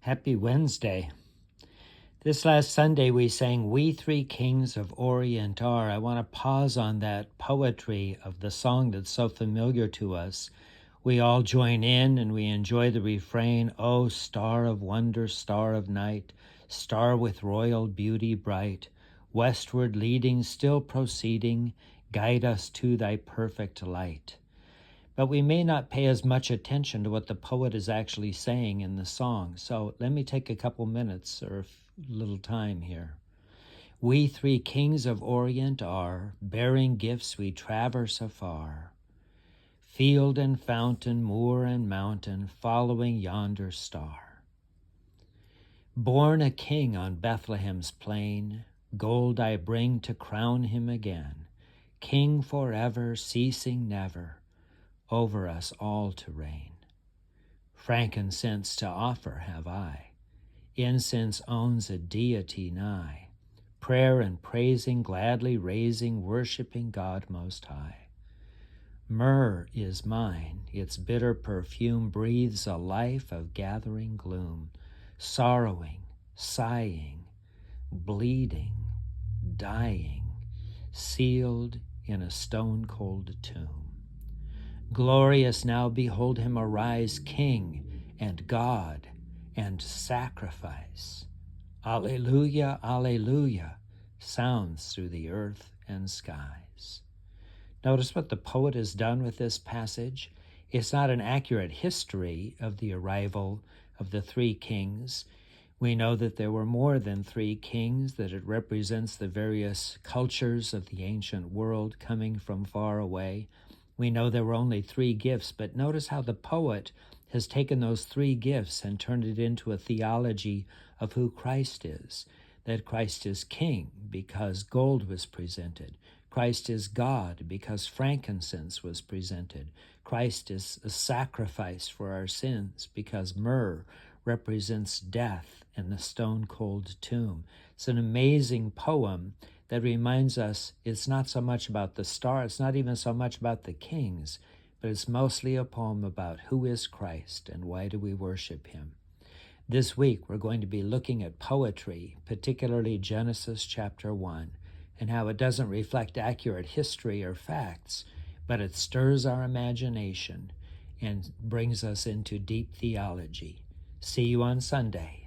Happy Wednesday. This last Sunday we sang We Three Kings of Orient Are. I want to pause on that poetry of the song that's so familiar to us. We all join in and we enjoy the refrain, "O star of wonder, star of night, star with royal beauty bright, westward leading, still proceeding, guide us to thy perfect light." But we may not pay as much attention to what the poet is actually saying in the song. So let me take a couple minutes or a little time here. We three kings of Orient are, bearing gifts we traverse afar. Field and fountain, moor and mountain, following yonder star. Born a king on Bethlehem's plain, gold I bring to crown him again, king forever, ceasing never, over us all to reign. Frankincense to offer have I, incense owns a deity nigh, prayer and praising, gladly raising, worshiping God most high. Myrrh is mine, its bitter perfume breathes a life of gathering gloom, sorrowing, sighing, bleeding, dying, sealed in a stone-cold tomb. Glorious now behold him arise, King and God and sacrifice. Alleluia, alleluia, sounds through the earth and skies. Notice what the poet has done with this passage. It's not an accurate history of the arrival of the three kings. We know that there were more than three kings, that it represents the various cultures of the ancient world coming from far away. We know there were only three gifts, but notice how the poet has taken those three gifts and turned it into a theology of who Christ is, that Christ is king because gold was presented. Christ is God because frankincense was presented. Christ is a sacrifice for our sins because myrrh represents death and the stone-cold tomb. It's an amazing poem that reminds us it's not so much about the star, it's not even so much about the kings, but it's mostly a poem about who is Christ and why do we worship him. This week we're going to be looking at poetry, particularly Genesis chapter 1, and how it doesn't reflect accurate history or facts, but it stirs our imagination and brings us into deep theology. See you on Sunday.